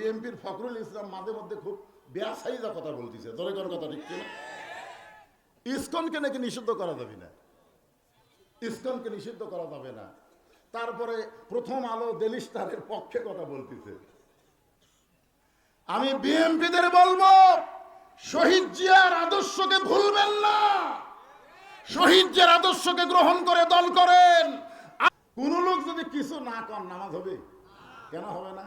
বিএনপির ফখরুল ইসলাম মাঝে মধ্যে খুব বেয়াসাইজা কথা বলতেছে, ধরে কোন কথা ঠিক কিনা? ইসকনকে নাকি নিষিদ্ধ করা যাবে না, ইসকনকে নিষিদ্ধ করা যাবে না। তারপরে প্রথম আলো ডেলি স্টারের পক্ষে কথা বলতেছে। আমি বিএনপিদের বলবো, শহীদ জিয়ার আদর্শকে ভুলবেন না, শহীদ জিয়ার আদর্শকে গ্রহণ করে দল করেন। কোন লোক যদি কিছু না করেন নামাজ হবে? কেন হবে না?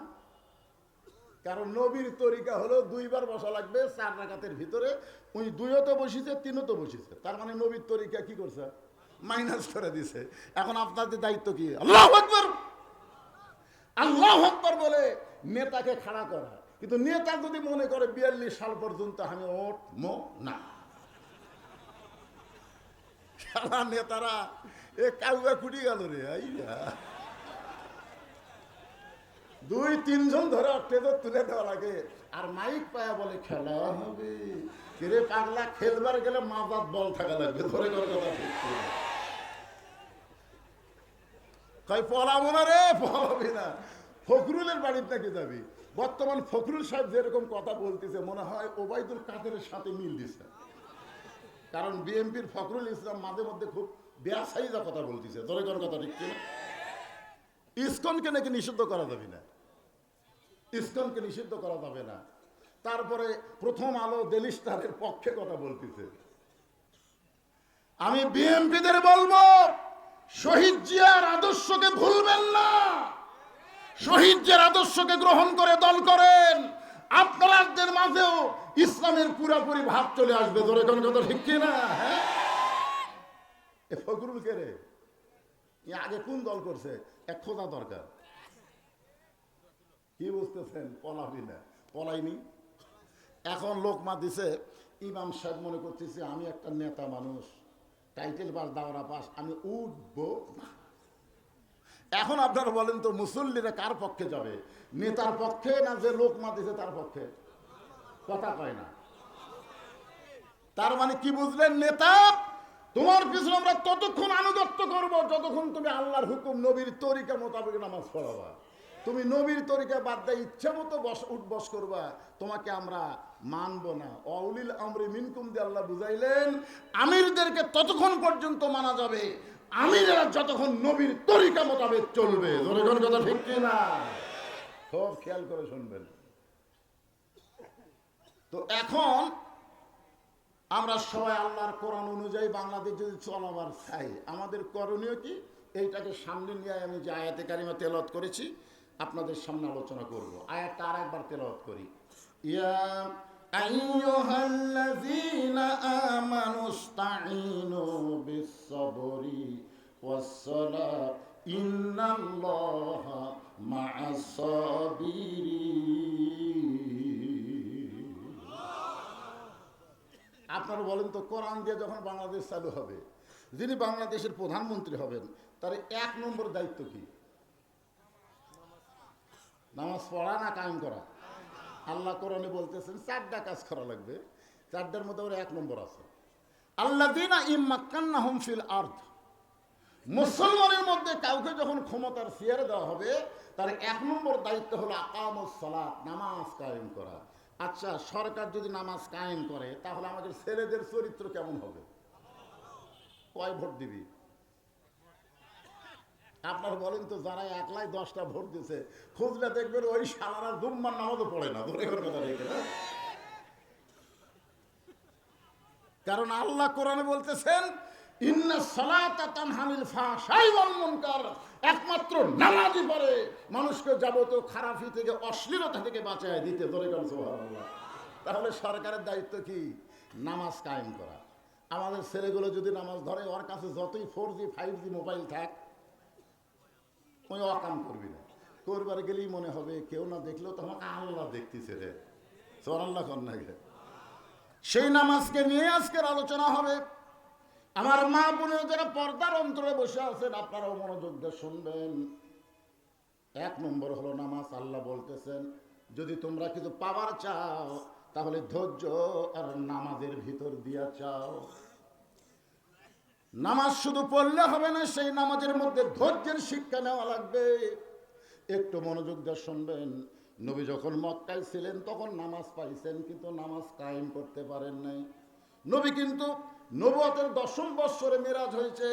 কারণ নবীর তরিকা হলো দুইবার বসা লাগবে 4 রাকাতের ভিতরে। উনি দুইও তো বসিছে, তিনও তো বসিছে, তার মানে নবীর তরিকা কি করছে? মাইনাস করে দিছে। এখন আপনাদের দায়িত্ব কি? আল্লাহু আকবার, আল্লাহু আকবার বলে নেতাকে খাড়া করা। কিন্তু নেতা যদি মনে করে 42 সাল পর্যন্ত আমি উঠবো না, সারা নেতারা এ কাউয়া কুটি গেল রে। আইয়া 2-3 জন ধরে অট্টেজর তুলে দেওয়া লাগে, আর মাইক পায়া বলে খেলা হবে। কিরে পাগলা, খেলবার গেলে মাজাত বল থাকা লাগবে, ধরে করে কথা ঠিক কই পলাবো না রে, পলাবি না। ফখরুলের বাড়ির নাকি যাবি? বর্তমান ফখরুল সাহেব যেরকম কথা বলতেছে মনে হয় ওবায়দুল কাদেরের সাথে মিল দিচ্ছে। কারণ বিএনপির ফখরুল ইসলাম মাঝে মধ্যে খুব বেয়াসাইজা কথা বলতেছে, ধরে কোন কথা ঠিক কিনা? ইসকনকে নাকি নিষিদ্ধ করা যাবে না, ইসকনকে নিষিদ্ধ করা যাবে না। তারপরে প্রথম আলো ডেলি স্টারের পক্ষে কথা বলতেছে। আমি বিএনপিদের বলবো, শহীদ জিয়ার আদর্শকে ভুলবেন না, শহীদ জিয়ার আদর্শকে গ্রহণ করে দল করেন। আপনাদের মাঝেও ইসলামের পুরাপুরি ভাব চলে আসবে, ধরে কোন কথা ঠিক কিনা? হ্যাঁ, এ ফখরুল কে রে? আগে কোন দল করছে? এক খোঁজা দরকার। কি বুঝতেছেন? পলাবি না, পলাইনি। এখন লোকমা দিছে, ইমাম সাহেব মনে করতেছে আমি একটা নেতা মানুষ, টাইটেল পাস দাওরা পাস, আমি উঠবো না। এখন আপনারা বলেন তো মুসল্লিরা কার পক্ষে যাবে? নেতার পক্ষে না যে লোকমা দিছে তার পক্ষে? কথা কয় না। তার মানে কি বুঝলেন? নেতা তোমার পিছনে আমরা ততক্ষণ আনুগত্য করব যতক্ষণ তুমি আল্লাহর হুকুম নবীর তরিকা মোতাবেক নামাজ পড়াবা। তুমি নবীর তরিকা বাদ দিয়ে ইচ্ছা মতো উঠবস করবা, তোমাকে আমরা মানব না। অউলিল আমরি মিনকুম দিয়ে আল্লাহ বুঝাইলেন, আমিরদেরকে ততক্ষণ পর্যন্ত মানা যাবে আমিরেরা যতক্ষণ নবীর তরিকা মোতাবেক চলবে। ধরে কোন কথা ঠিক কিনা? খুব খেয়াল করে শুনবেন। তো এখন আমরা সবাই আল্লাহর কোরআন অনুযায়ী বাংলাদেশ যদি চলাবার চাই, আমাদের করণীয় কি? এইটাকে সামনে নিয়ে আমি যে আয়াতে কারিমা তেলাওয়াত করেছি আপনাদের সামনে আলোচনা করব। আয়াতটা আর একবার তেলাওয়াত করি। ইয়া আইয়ুহাল্লাযীনা আমানুস্তাঈনু বিস-সাবরি ওয়াস-সালাত ইন্নাল্লাহা মা'আস-সাবিরিন। আপনারা বলেন তো, কোরআন দিয়ে যখন বাংলাদেশ চালু হবে, যিনি বাংলাদেশের প্রধানমন্ত্রী হবেন তার 1 নম্বর দায়িত্ব কি? নামাজ পড়া না কায়েম করা? আল্লাহ কোরআনে বলতেছেন 4টা কাজ করা লাগবে, 4টার মধ্যে ওর 1 নম্বর আছে। আল্লাযীনা ইম্মাক্কান্নাহুম ফিল আরদ। মুসলমানের মধ্যে কাউকে যখন ক্ষমতার চেয়ারে দেওয়া হবে তার 1 নম্বর দায়িত্ব হলো আকামুস সালাত, নামাজ কায়েম করা। আচ্ছা, সরকার যদি নামাজ কায়েম করে তাহলে আমাদের ছেলেদের চরিত্র কেমন হবে? কয় ভোট দিবি? আপনারা বলেন তো, যারা একলাই 10টা ভোট দিছে খুঁজলে দেখবেন ওই শালারা জুম্মার নামাজও পড়ে না। কারণ আল্লাহ কোরআনে বলতেছেন ইন্না সালাতা তানহা আনিল ফাহশাই ওয়াল মুনকার। একমাত্র নামাজই পারে মানুষকে যাবতীয় খারাপি থেকে, অশ্লীলতা থেকে বাঁচায় দিতে। ধরে কোন সুবহানাল্লাহ। তাহলে সরকারের দায়িত্ব কি? নামাজ কায়েম করা। আমাদের ছেলেগুলো যদি নামাজ ধরে, ওর কাছে যতই 4G 5G মোবাইল থাক, ওই অকাম করবি না। করবার গেলেই মনে হবে কেউ না দেখলেও তো আমাকে আল্লাহ দেখতেছে রে। সুবহানাল্লাহ কন্যাকে। সেই নামাজকে নিয়ে আজকের আলোচনা হবে। আমার মা বোনের যারা পর্দার অন্তরে বসে আছেন, আপনারাও মনোযোগ দিয়ে শুনবেন। 1 নম্বর হলো নামাজ। আল্লাহ বলতেছেন যদি তোমরা কিছু পাওয়ার চাও তাহলে ধৈর্য আর নামাজের ভিতর দিয়া চাও। নামাজ শুধু পড়লে হবে না, সেই নামাজের মধ্যে ধৈর্যের শিক্ষা নেওয়া লাগবে। একটু মনোযোগ দিয়ে শুনবেন। নবী যখন মক্কায় ছিলেন তখন নামাজ পাইছেন, কিন্তু নামাজ কায়েম করতে পারেন নাই। নবী কিন্তু নবুয়তের 10ম বৎসরে মেরাজ হয়েছে,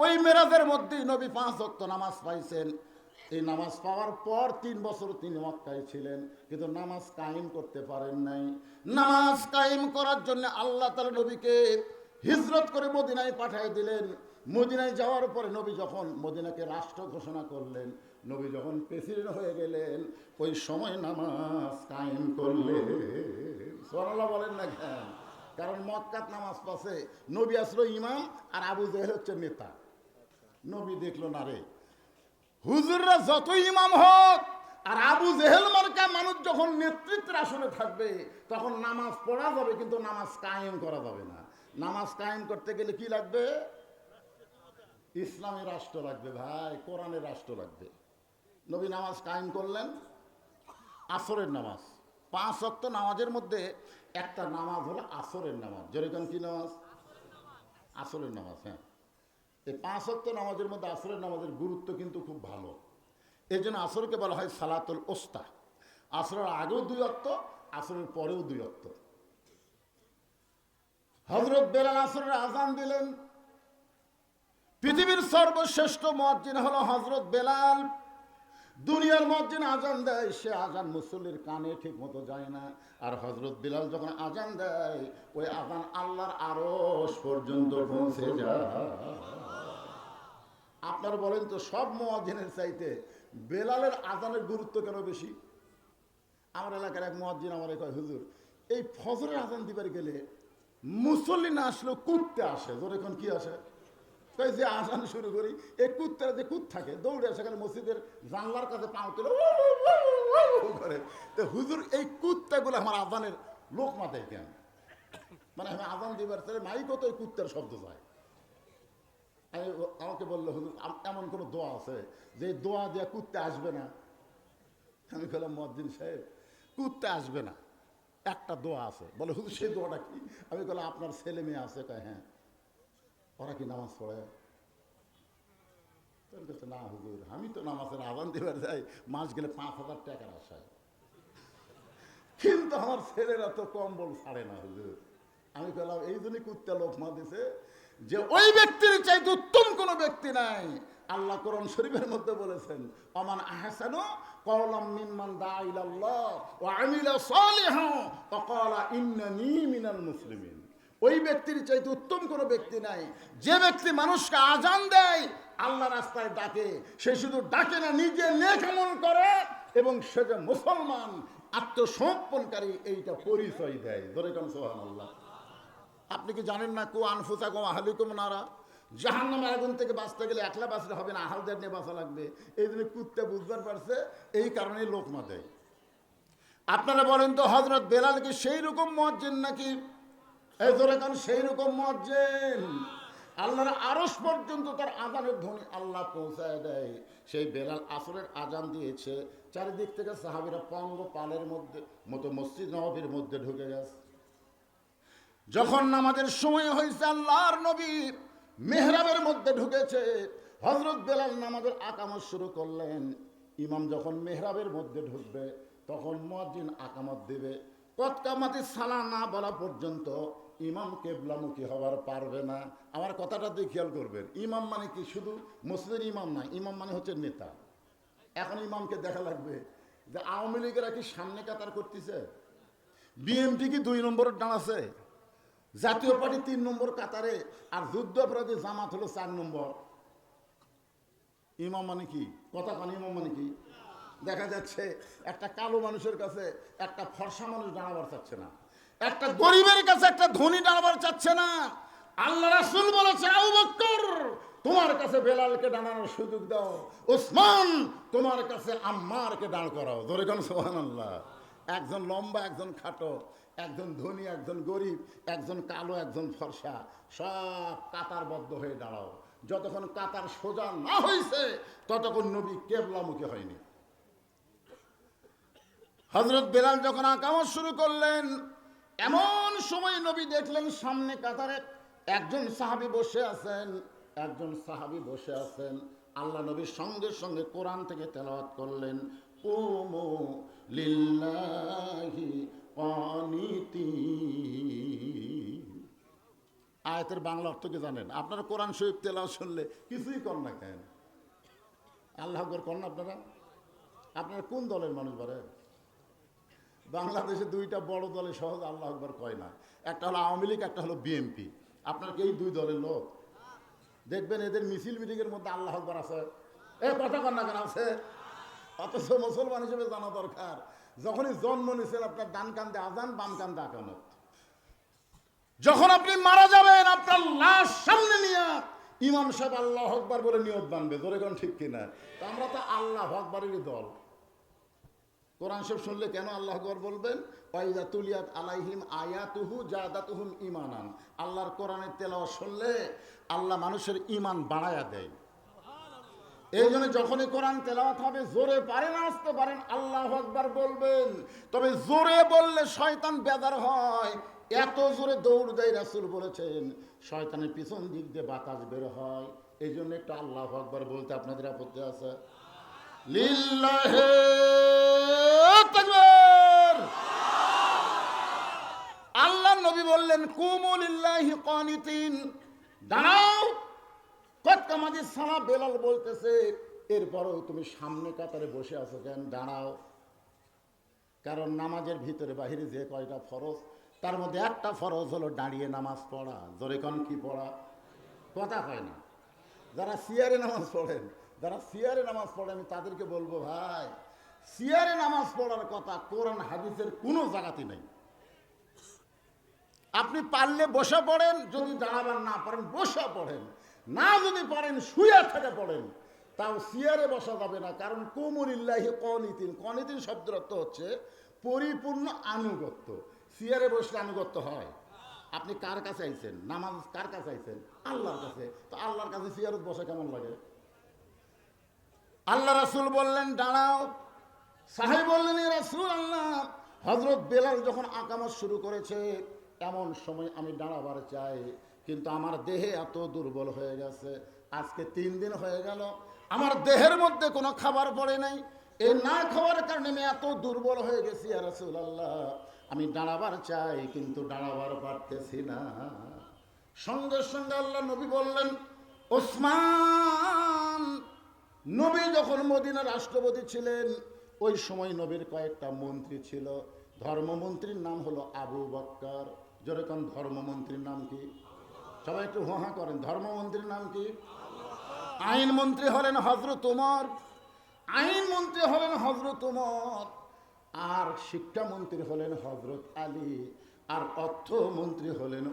ওই মেরাজের মধ্যেই নবী 5 ওয়াক্ত নামাজ পাইছেন। এই নামাজ পাওয়ার পর 3 বছর তিনি মক্কায় ছিলেন, কিন্তু নামাজ কায়েম করতে পারেন নাই। নামাজ কায়েম করার জন্য আল্লাহ তাআলা নবীকে হিজরত করে মদিনায় পাঠিয়ে দিলেন। মদিনায় যাওয়ার পরে নবী যখন মদিনাকে রাষ্ট্র ঘোষণা করলেন, নবী যখন প্রেসিডেন্ট হয়ে গেলেন, ওই সময় নামাজ কায়েম করলেন। সুবহানাল্লাহ বলেন না কেন? কারণ মক্কাত নামাজ পাশে নবী আসলো ইমাম, আর আবু জেহেল হচ্ছে নেতা। নবী দেখলো না রে, হুজুররা যত ইমাম হোক আর আবু জেহেল মার্কা মানুষ যখন নেতৃত্বের আসনে থাকবে, তখন নামাজ পড়া যাবে কিন্তু নামাজ কায়েম করা যাবে না। নামাজ কায়েম করতে গেলে কি লাগবে? ইসলামী রাষ্ট্র লাগবে ভাই, কোরআনের রাষ্ট্র লাগবে। নবী নামাজ কায়েম করলেন, আসরের নামাজ। 5 ওয়াক্ত নামাজের মধ্যে একটা নামাজ হলো আসরের নামাজ। যেরকম কি নামাজ? আসরের নামাজ। হ্যাঁ, এই 5 ওয়াক্ত নামাজের মধ্যে আসরের নামাজের গুরুত্ব কিন্তু খুব ভালো। এই জন্য আসরকে বলা হয় সালাতুল ওস্তা। আসরের আগেও 2 ওয়াক্ত, আসরের পরেও 2 ওয়াক্ত। হযরত বেলাল আসরের আযান দিলেন। পৃথিবীর সর্বশ্রেষ্ঠ মুয়াজ্জিন হলো হযরত বেলাল। দুনিয়ার মুয়াজ্জিন আজান দেয়, সে আজান মুসল্লির কানে ঠিক মতো যায় না। আর হযরত বেলাল যখন আজান দেয়, ওই আজান আল্লাহর আরশ পর্যন্ত পৌঁছে যায়। আপনারা বলেন তো, সব মুয়াজ্জিনের চাইতে বেলালের আজানের গুরুত্ব কেন বেশি? আমার এলাকার এক মুয়াজ্জিন আমারে কয়, হুজুর এই ফজরের আজান দিবার গেলে মুসল্লি না আসলেও কুত্তে আসে। যখন কি আসে? যে আজান শুরু করি, এই কুত্তারা যে কুত থাকে দৌড়ে সেখানে মসজিদের জানলার কাছে পাও তুলে করে। তো হুজুর এই কুত্তাগুলো আমার আজানের লোকমা দেয় কেন? মানে আমি আজান দিবার চাই মাইকও তো এই কুত্তার শব্দ যায়। আমি আমাকে বললো, হুজুর এমন কোনো দোয়া আছে যে দোয়া দেওয়া কুত্তে আসবে না? আমি বললাম, মুয়াজ্জিন সাহেব কুত্তে আসবে না, একটা দোয়া আছে। বলে, হুজুর সেই দোয়াটা কি? আমি বললাম, আপনার ছেলে মেয়ে আছে? কয় হ্যাঁ। ওরা কি নামাজ পড়ে? তোর কাছে না হুজুর, আমি তো নামাজের আজান দিবার যাই, মাস গেলে 5,000 টাকার আশায়, কিন্তু আমার ছেলেরা তো কম্বল ছাড়ে না হুজুর। আমি বললাম, এই জন্যই কুত্তা লোকমা দিছে যে ওই ব্যক্তির চাইতে উত্তম কোনো ব্যক্তি নাই। আল্লাহ কোরআন শরীফের মধ্যে বলেছেন, ওমান আহসানু কওলাম মিম্মান দাআ ইলাল্লাহ ওয়া আমিলা সালিহান ওয়া ক্বালা ইন্নানী মিনাল মুসলিমিন। ওই ব্যক্তির চাইতে উত্তম কোনো ব্যক্তি নাই যে ব্যক্তি মানুষকে আজান দেয়, আল্লাহ রাস্তায় ডাকে। সে শুধু ডাকে না, নিজে নেক আমল করে এবং সে যে মুসলমান আত্মসমর্পণকারী, এইটা পরিচয় দেয়। ধরে কোন সুবহানাল্লাহ। আপনি কি জানেন না, কু আনফুসাকুম আহলিকুম নারা, জাহান্নামের আগুন থেকে বাঁচতে গেলে একলা বাঁচলে হবে না, আহলদের নিয়ে বাঁচা লাগবে। এই জন্য কুত্তে বুঝবার পারছে, এই কারণে লোকমা দেয়। আপনারা বলেন তো, হযরত বেলাল কি সেই রকম মুয়াজ্জিন নাকি? এই ধরে কারণ সেই রকম মুয়াজ্জিন, আল্লাহর আরশ পর্যন্ত তার আজানের ধ্বনি আল্লাহ পৌঁছায় দেয়। সেই বেলাল আসরের আজান দিয়েছে, চারিদিক থেকে সাহাবীরা পঙ্গপালের মতো মসজিদ নববীর মধ্যে ঢুকে গেছে। যখন নামাজের সময় হয়েছে, আল্লাহর নবী মেহরাবের মধ্যে ঢুকেছে। হযরত বেলাল নামাজের আকামত শুরু করলেন। ইমাম যখন মেহরাবের মধ্যে ঢুকবে, তখন মুয়াজ্জিন আকামত দেবে। কতকামাতি সালা না বলা পর্যন্ত ইমাম কেবলামুখী হওয়ার পারবে না। আমার কথাটা দিয়ে খেয়াল করবেন, ইমাম মানে কি শুধু মসজিদের ইমাম না, ইমাম মানে হচ্ছে নেতা। এখন ইমামকে দেখা লাগবে যে আওয়ামী লীগেরা কি সামনে কাতার করতেছে, বিএনপি কি 2 নম্বরের দাঁড়াছে, জাতীয় পার্টি 3 নম্বর কাতারে, আর যুদ্ধ অপরাধী জামাত হলো 4 নম্বর। ইমাম মানে কি? কথা কান, ইমাম মানে কি? দেখা যাচ্ছে একটা কালো মানুষের কাছে একটা ফর্সা মানুষ দাঁড়াবার চাচ্ছে না, একটা গরিবের কাছে একটা ধনী দাঁড়াবার চাচ্ছে না। আল্লাহ রাসূল বলেছে, আবু বকর তোমার কাছে বেলালকে দাঁড়ানোর সুযোগ দাও, ওসমান তোমার কাছে আম্মারকে দাঁড় করাও। ধরে কোন সুবহানাল্লাহ। একজন লম্বা, একজন খাটো, একজন ধনী, একজন গরিব, একজন কালো, একজন ফর্সা, সব কাতারবদ্ধ হয়ে দাঁড়াও। যতক্ষণ কাতার সোজা না হয়েছে ততক্ষণ নবী কেবলামুখী হয়নি। হযরত বেলাল যখন আকামত শুরু করলেন, এমন সময় নবী দেখলেন সামনে কাতারে একজন সাহাবী বসে আছেন, একজন সাহাবী বসে আছেন। আল্লাহ নবীর সঙ্গে সঙ্গে কোরআন থেকে তেলাওয়াত করলেন। কুমু লিল্লাহি কানিতিন। আয়াতের বাংলা অর্থ কি জানেন? আপনারা কোরআন শরীফ তেলাওয়াত শুনলে কিছুই কর না কেন? আল্লাহু আকবার কর না আপনারা? আপনারা কোন দলের মানুষ বলেন? বাংলাদেশে দুইটা বড় দলে সহজ আল্লাহু আকবার কয় না, একটা হলো আওয়ামী লীগ, একটা হলো বিএনপি। আপনার কি এই দুই দলের লোক? দেখবেন এদের মিছিল মিটিংয়ের মধ্যে আল্লাহু আকবার আছে, এ কথা কর না কেন আছে? অথচ মুসলমান হিসেবে জানা দরকার, যখনই জন্ম নিয়েছেন আপনার ডান কান্দে আজান, বাম কান্দে আকামত। যখন আপনি মারা যাবেন আপনার লাশ সামনে নিয়ে ইমাম সাহেব আল্লাহু আকবার বলে নিয়ত বানবে, জোরে কোন ঠিক কিনা? তা আমরা তো আল্লাহু আকবারেরই দল। কোরআন শরীফ শুনলে কেন আল্লাহু আকবার বলবেন? ওয়াইজা তুলিয়াত আলাইহিম আয়াতুহু জাদাতুহুম ঈমানান। আল্লাহর কোরআনের তেলাওয়াত শুনলে আল্লাহ মানুষের ঈমান বাড়ায়া দেয়। এই জন্য যখনই কোরআন তেলাওয়াত হবে জোরে পারেন আসতে পারেন আল্লাহু আকবার বলবেন। তবে জোরে বললে শয়তান বেজার হয়, এত জোরে দৌড় দেয়। রাসূল বলেছেন শয়তানের পিছন দিক দিয়ে বাতাস বের হয়। এই জন্য একটু আল্লাহু আকবার বলতে আপনাদের আপত্তি আছে? লিল্লাহি তাকবীর। আল্লাহ নবী বললেন কুমু লিল্লাহি কানিতিন, দাঁড়াও। কত কামাজি সালা বেলাল বলতেছে এরপরও তুমি সামনে কাতারে বসে আছো কেন? দাঁড়াও। কারণ নামাজের ভিতরে বাহিরে যে কয়টা ফরজ তার মধ্যে একটা ফরজ হলো দাঁড়িয়ে নামাজ পড়া। জোরে কোন কি পড়া? কথা হয় না। যারা সিয়ারে নামাজ পড়েন, যারা সিয়ারে নামাজ পড়েন আমি তাদেরকে বলবো ভাই, সিয়ারে নামাজ পড়ার কথা কোরআন হাদিসের কোনো জায়গাতে নেই। আপনি পারলে বসে পড়েন, যদি দাঁড়াবার না পারেন বসে পড়েন, না যদি পারেন শুয়ে থেকে পড়েন, তাও সিয়ারে বসা যাবে না। কারণ কুমুলিল্লাহি কানিতিন, কানিতিন শব্দের অর্থ হচ্ছে পরিপূর্ণ আনুগত্য। সিয়ারে বসলে আনুগত্য হয়? আপনি কার কাছে আইছেন? নামাজ কার কাছে আইছেন? আল্লাহর কাছে। তো আল্লাহর কাছে সিয়ারত বসা কেমন লাগে? আল্লাহ রাসূল বললেন দাঁড়াও। সাহাবী বললেন ইয়া রাসূলুল্লাহ, হযরত বেলাল যখন আকামত শুরু করেছে এমন সময় আমি দাঁড়াবার চাই, কিন্তু আমার দেহে এত দুর্বল হয়ে গেছে, আজকে 3 দিন হয়ে গেল আমার দেহের মধ্যে কোনো খাবার পড়ে নাই। এই না খাওয়ার কারণে আমি এত দুর্বল হয়ে গেছি ইয়া রাসূলুল্লাহ, আমি দাঁড়াবার চাই কিন্তু দাঁড়াবার পারতেছি না। সঙ্গে সঙ্গে আল্লাহ নবী বললেন ওসমান। নবী যখন মদিনার রাষ্ট্রপতি ছিলেন ওই সময় নবীর কয়েকটা মন্ত্রী ছিল। ধর্মমন্ত্রীর নাম হলো আবু বকর। যেরকম ধর্মমন্ত্রীর নাম কি? সবাই একটু হোহা করেন। ধর্মমন্ত্রীর নাম কি? আইনমন্ত্রী হলেন হযরত ওমর, আইনমন্ত্রী হলেন হযরত ওমর, আর শিক্ষামন্ত্রী হলেন হযরত আলী, আর অর্থমন্ত্রী হলেন